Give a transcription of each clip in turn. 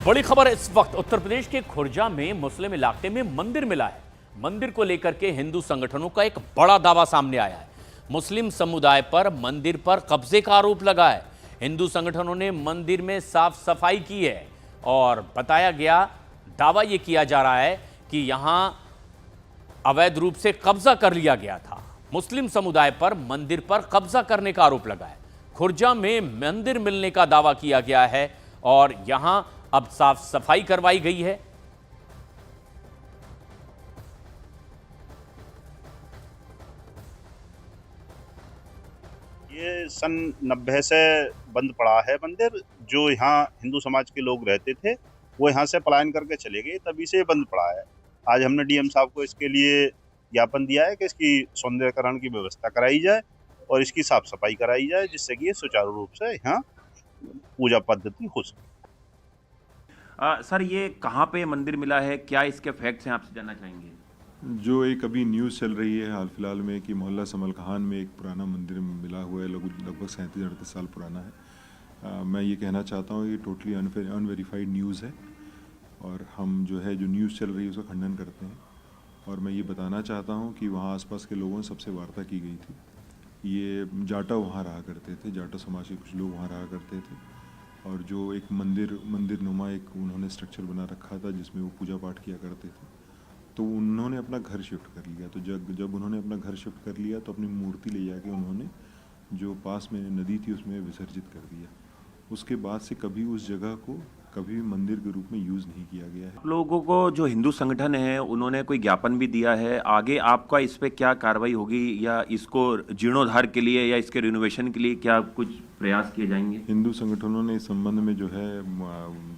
बड़ी खबर इस वक्त उत्तर प्रदेश के खुर्जा में मुस्लिम इलाके में मंदिर मिला है। मंदिर को लेकर के हिंदू संगठनों का एक बड़ा दावा सामने आया है। मुस्लिम समुदाय पर मंदिर पर कब्जे का आरोप लगा है। हिंदू संगठनों ने मंदिर में साफ सफाई की है और बताया गया, दावा यह किया जा रहा है कि यहां अवैध रूप से कब्जा कर लिया गया था। मुस्लिम समुदाय पर मंदिर पर कब्जा करने का आरोप लगा है। खुर्जा में मंदिर मिलने का दावा किया गया है और यहां अब साफ सफाई करवाई गई है। ये सन 90 से बंद पड़ा है मंदिर। जो यहाँ हिंदू समाज के लोग रहते थे वो यहाँ से पलायन करके चले गए, तभी से बंद पड़ा है। आज हमने डीएम साहब को इसके लिए ज्ञापन दिया है कि इसकी सौंदर्यकरण की व्यवस्था कराई जाए और इसकी साफ सफाई कराई जाए, जिससे कि ये सुचारू रूप से यहाँ पूजा पद्धति हो सके। सर, ये कहाँ पे मंदिर मिला है, क्या इसके फैक्ट्स हैं, आपसे जानना चाहेंगे। जो एक अभी न्यूज़ चल रही है हाल फिलहाल में कि मोहल्ला समल खान में एक पुराना मंदिर मिला हुआ है, लगभग 37-38 साल पुराना है। मैं ये कहना चाहता हूँ ये टोटली अनवेरीफाइड न्यूज़ है और हम जो न्यूज़ चल रही है उसका खंडन करते हैं। और मैं ये बताना चाहता हूँ कि वहाँ आसपास के लोगों से सबसे वार्ता की गई थी। ये जाटा वहाँ रहा करते थे, जाटा समाज के कुछ लोग वहाँ रहा करते थे और जो एक मंदिर नुमा एक उन्होंने स्ट्रक्चर बना रखा था जिसमें वो पूजा पाठ किया करते थे। तो उन्होंने अपना घर शिफ्ट कर लिया। तो जब उन्होंने अपना घर शिफ्ट कर लिया तो अपनी मूर्ति ले जाके उन्होंने जो पास में नदी थी उसमें विसर्जित कर दिया। उसके बाद से कभी उस जगह को कभी भी मंदिर के रूप में यूज़ नहीं किया गया है। लोगों को जो हिंदू संगठन है उन्होंने कोई ज्ञापन भी दिया है, आगे आपका इस पे क्या कार्रवाई होगी या इसको जीर्णोद्धार के लिए या इसके रिनोवेशन के लिए क्या कुछ प्रयास किए जाएंगे। हिंदू संगठनों ने इस संबंध में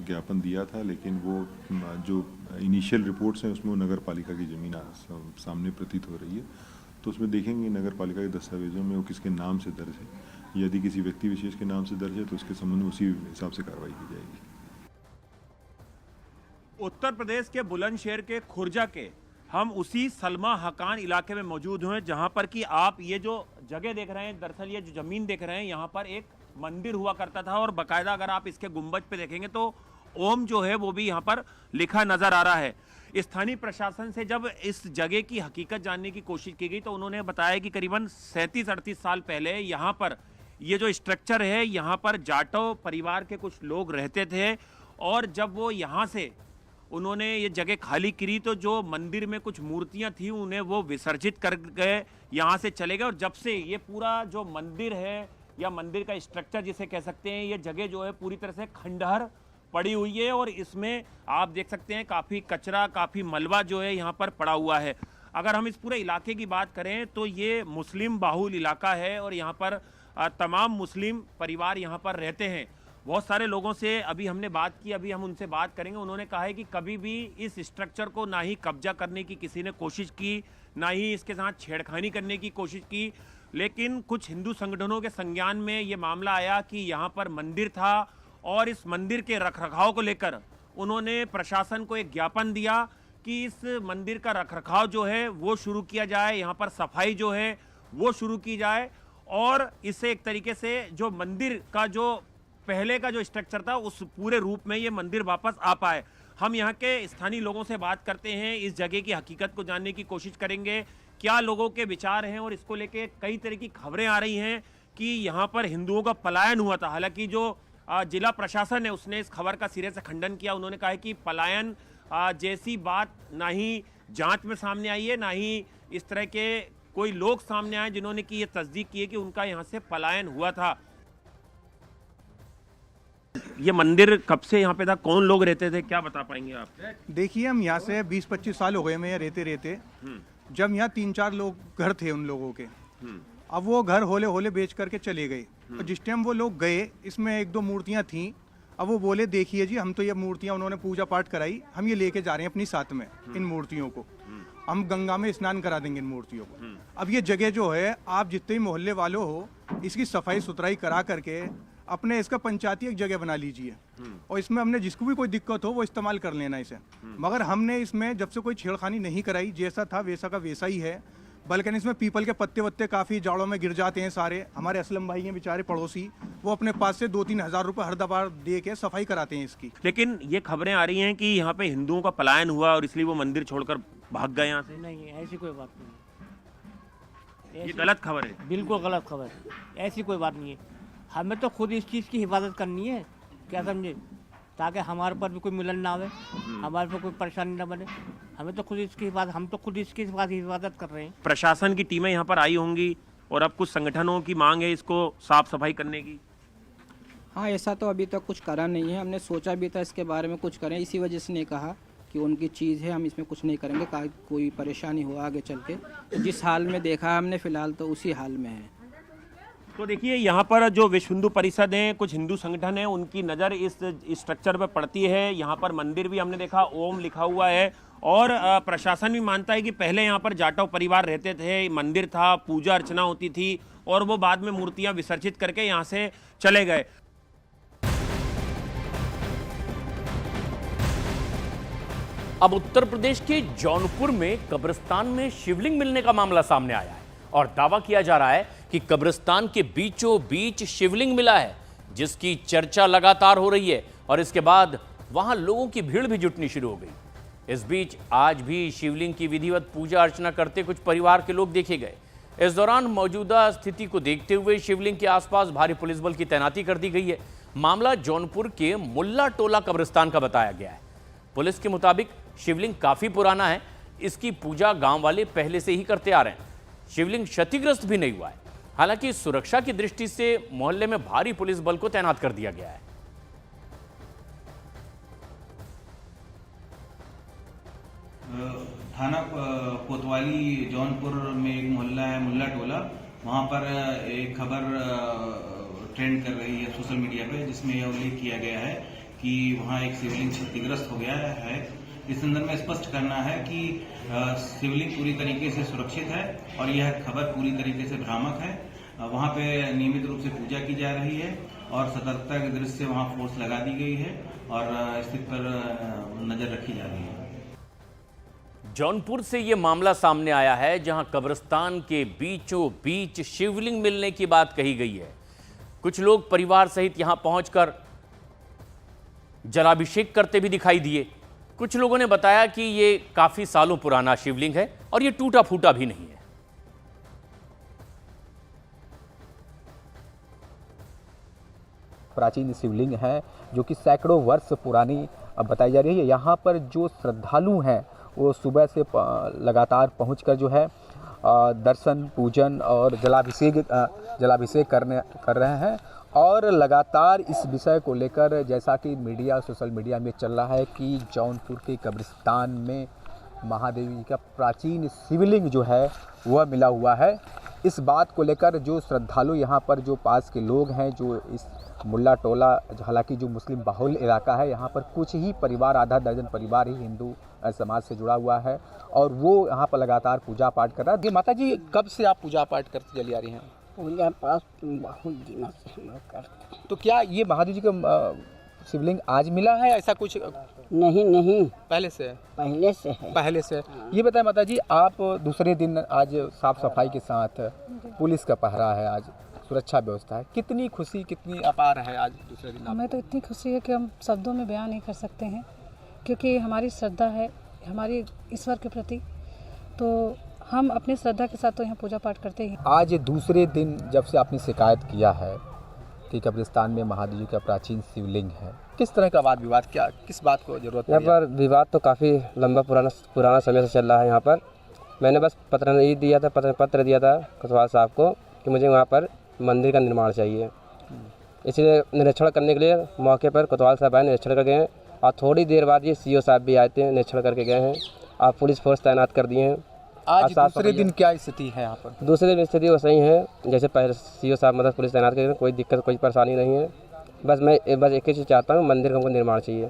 ज्ञापन दिया था, लेकिन वो जो इनिशियल रिपोर्ट्स हैं उसमें नगर पालिका की ज़मीन सामने प्रतीत हो रही है। तो उसमें देखेंगे नगर पालिका के दस्तावेजों में वो किसके नाम से दर्ज है। यदि किसी व्यक्ति विशेष के नाम से दर्ज है तो उसके संबंध में उसी हिसाब से कार्रवाई की जाएगी। उत्तर प्रदेश के बुलंदशहर के खुर्जा के हम उसी सलमा हकान इलाके में मौजूद हैं, जहां पर कि आप ये जो जगह देख रहे हैं, दरअसल ये जो जमीन देख रहे हैं, यहाँ पर एक मंदिर हुआ करता था और बाकायदा अगर आप इसके गुंबज पे देखेंगे तो ओम जो है वो भी यहाँ पर लिखा नजर आ रहा है। स्थानीय प्रशासन से जब इस जगह की हकीकत जानने की कोशिश की गई तो उन्होंने बताया कि करीबन 37-38 साल पहले यहाँ पर ये जो स्ट्रक्चर है, यहाँ पर जाटो परिवार के कुछ लोग रहते थे और जब वो यहाँ से उन्होंने ये जगह खाली करी तो जो मंदिर में कुछ मूर्तियां थी उन्हें वो विसर्जित कर गए, यहाँ से चले गए। और जब से ये पूरा जो मंदिर है या मंदिर का स्ट्रक्चर जिसे कह सकते हैं, ये जगह जो है पूरी तरह से खंडहर पड़ी हुई है और इसमें आप देख सकते हैं काफ़ी कचरा, काफ़ी मलबा जो है यहाँ पर पड़ा हुआ है। अगर हम इस पूरे इलाके की बात करें तो ये मुस्लिम बाहुल इलाका है और यहाँ पर तमाम मुस्लिम परिवार यहाँ पर रहते हैं। बहुत सारे लोगों से अभी हमने बात की, अभी हम उनसे बात करेंगे। उन्होंने कहा है कि कभी भी इस स्ट्रक्चर को ना ही कब्जा करने की किसी ने कोशिश की, ना ही इसके साथ छेड़खानी करने की कोशिश की, लेकिन कुछ हिंदू संगठनों के संज्ञान में ये मामला आया कि यहाँ पर मंदिर था और इस मंदिर के रखरखाव को लेकर उन्होंने प्रशासन को एक ज्ञापन दिया कि इस मंदिर का रखरखाव जो है वो शुरू किया जाए, यहाँ पर सफाई जो है वो शुरू की जाए और इससे एक तरीके से जो मंदिर का जो पहले का जो स्ट्रक्चर था उस पूरे रूप में ये मंदिर वापस आ पाए। हम यहाँ के स्थानीय लोगों से बात करते हैं, इस जगह की हकीकत को जानने की कोशिश करेंगे, क्या लोगों के विचार हैं। और इसको लेके कई तरह की खबरें आ रही हैं कि यहाँ पर हिंदुओं का पलायन हुआ था। हालांकि जो जिला प्रशासन है उसने इस खबर का सिरे से खंडन किया। उन्होंने कहा है कि पलायन जैसी बात ना ही जांच में सामने आई है, ना ही इस तरह के कोई लोग सामने आए जिन्होंने की ये तस्दीक की है कि उनका यहाँ से पलायन हुआ था। ये मंदिर कब से यहाँ पे था, कौन लोग रहते थे, क्या बता पाएंगे आप। देखिए, हम यहाँ से 20-25 साल हो गए हमें यहाँ रहते जब यहाँ 3-4 लोग घर थे उन लोगों के। अब वो घर होले होले बेच करके चले गए और जिस टाइम वो लोग गए इसमें 1-2 मूर्तियाँ थीं। अब वो बोले देखिए जी, हम तो ये मूर्तियाँ, उन्होंने पूजा पाठ कराई, हम ये लेके जा रहे हैं अपनी साथ में इन मूर्तियों को, हम गंगा में स्नान करा देंगे इन मूर्तियों को। अब ये जगह जो है, आप जितने भी मोहल्ले वालों हो, इसकी सफाई सुथराई करा करके अपने इसका पंचायती एक जगह बना लीजिए और इसमें हमने जिसको भी कोई दिक्कत हो वो इस्तेमाल कर लेना इसे। मगर हमने इसमें जब से कोई छेड़खानी नहीं कराई, जैसा था वैसा का वैसा ही है। बल्कि इसमें पीपल के पत्ते वत्ते काफ़ी जाड़ों में गिर जाते हैं सारे। हमारे असलम भाई हैं बेचारे पड़ोसी, वो अपने पास से 2-3 हज़ार रुपये हर दफा दे के सफाई कराते हैं इसकी। लेकिन ये खबरें आ रही हैं कि यहाँ पे हिंदुओं का पलायन हुआ और इसलिए वो मंदिर छोड़कर भाग गए यहाँ से। नहीं, ऐसी कोई बात नहीं है। ये गलत खबर है। बिल्कुल गलत खबर है, ऐसी कोई बात नहीं है। हमें तो खुद इस चीज़ की हिफाजत करनी है, क्या समझे, ताकि हमारे पर भी कोई मिलन ना आवे, हमारे पर कोई परेशानी ना बने। हम तो खुद इसकी हिफाजत कर रहे हैं। प्रशासन की टीमें यहाँ पर आई होंगी और अब कुछ संगठनों की मांग है इसको साफ सफाई करने की। हाँ, ऐसा तो अभी तक कुछ करा नहीं है। हमने सोचा भी था इसके बारे में कुछ करें, इसी वजह से ने कहा कि उनकी चीज़ है, हम इसमें कुछ नहीं करेंगे, कोई परेशानी हो आगे चल के। जिस हाल में देखा हमने फ़िलहाल तो उसी हाल में है। तो देखिए यहाँ पर जो विश्व हिंदू परिषद है, कुछ हिंदू संगठन है, उनकी नज़र इस स्ट्रक्चर पर पड़ती है। यहाँ पर मंदिर भी हमने देखा ओम लिखा हुआ है और प्रशासन भी मानता है कि पहले यहाँ पर जाटव परिवार रहते थे, मंदिर था, पूजा अर्चना होती थी और वो बाद में मूर्तियाँ विसर्जित करके यहाँ से चले गए। अब उत्तर प्रदेश के जौनपुर में कब्रिस्तान में शिवलिंग मिलने का मामला सामने आया है और दावा किया जा रहा है कि कब्रिस्तान के बीचों बीच शिवलिंग मिला है, जिसकी चर्चा लगातार हो रही है और इसके बाद वहां लोगों की भीड़ भी जुटनी शुरू हो गई। इस बीच आज भी शिवलिंग की विधिवत पूजा अर्चना करते कुछ परिवार के लोग देखे गए। इस दौरान मौजूदा स्थिति को देखते हुए शिवलिंग के आसपास भारी पुलिस बल की तैनाती कर दी गई है। मामला जौनपुर के मुल्ला टोला कब्रिस्तान का बताया गया है। पुलिस के मुताबिक शिवलिंग काफी पुराना है, इसकी पूजा गांव वाले पहले से ही करते आ रहे हैं। शिवलिंग क्षतिग्रस्त भी नहीं हुआ है। हालांकि सुरक्षा की दृष्टि से मोहल्ले में भारी पुलिस बल को तैनात कर दिया गया है। थाना कोतवाली जौनपुर में एक मोहल्ला है मुल्ला टोला, वहां पर एक खबर ट्रेंड कर रही है सोशल मीडिया पे, जिसमें यह उल्लेख किया गया है कि वहां एक शिवलिंग क्षतिग्रस्त हो गया है। इस संदर्भ में स्पष्ट करना है कि शिवलिंग पूरी तरीके से सुरक्षित है और यह खबर पूरी तरीके से भ्रामक है। वहां पे नियमित रूप से पूजा की जा रही है और सतर्कता की दृष्टि से वहां फोर्स लगा दी गई है और स्थिति पर नजर रखी जा रही है। जौनपुर से यह मामला सामने आया है जहां कब्रिस्तान के बीचों बीच शिवलिंग मिलने की बात कही गई है। कुछ लोग परिवार सहित यहां पहुंचकर जलाभिषेक करते भी दिखाई दिए। कुछ लोगों ने बताया कि ये काफी सालों पुराना शिवलिंग है और ये टूटा फूटा भी नहीं है। प्राचीन शिवलिंग है जो कि सैकड़ों वर्ष पुरानी बताई जा रही है। यहाँ पर जो श्रद्धालु हैं वो सुबह से लगातार पहुंचकर जो है दर्शन पूजन और जलाभिषेक कर रहे हैं और लगातार इस विषय को लेकर जैसा कि सोशल मीडिया में चल रहा है कि जौनपुर के कब्रिस्तान में महादेवी जी का प्राचीन शिवलिंग जो है वह मिला हुआ है। इस बात को लेकर जो श्रद्धालु यहाँ पर जो पास के लोग हैं, जो इस मुल्ला टोला, हालांकि जो मुस्लिम बाहुल इलाका है, यहाँ पर कुछ ही परिवार, आधा दर्जन परिवार ही हिंदू समाज से जुड़ा हुआ है और वो यहाँ पर लगातार पूजा पाठ कर रहा है। माता जी, कब से आप पूजा पाठ करती चली आ रही हैं? पूजा पाठ बहुत दिनों से हम लोग करते हैं। तो क्या ये महादेव जी का शिवलिंग आज मिला है, ऐसा कुछ? नहीं, पहले से है। पहले से। ये बताएं माता जी, आप दूसरे दिन आज साफ सफाई के साथ पुलिस का पहरा है, आज सुरक्षा व्यवस्था है, कितनी खुशी, कितनी अपार है आज दूसरे दिन? हमें तो इतनी खुशी है कि हम शब्दों में बयान नहीं कर सकते हैं, क्योंकि हमारी श्रद्धा है हमारी ईश्वर के प्रति, तो हम अपनी श्रद्धा के साथ तो यहाँ पूजा पाठ करते ही। आज दूसरे दिन जब से आपने शिकायत किया है कि कब्रिस्तान में महादेव जी का प्राचीन शिवलिंग है, किस तरह का वाद विवाद, क्या किस बात को जरूरत है? यहाँ पर विवाद तो काफ़ी लंबा पुराना समय से चल रहा है। यहाँ पर मैंने बस पत्र दिया था कोतवाल साहब को कि मुझे वहाँ पर मंदिर का निर्माण चाहिए। इसलिए निरीक्षण करने के लिए मौके पर कोतवाल साहब आए, निरीक्षण कर गए हैं और थोड़ी देर बाद ये CO साहब भी आए थे, निरीक्षण करके गए हैं और पुलिस फोर्स तैनात कर दिए हैं। आज दूसरे दिन क्या स्थिति है यहाँ पर? दूसरे दिन स्थिति वैसे ही है जैसे पहले CO साहब मतलब पुलिस तैनात कर, कोई दिक्कत कोई परेशानी नहीं है। बस मैं एक ही चीज़ चाहता हूँ, मंदिर का हमको निर्माण चाहिए।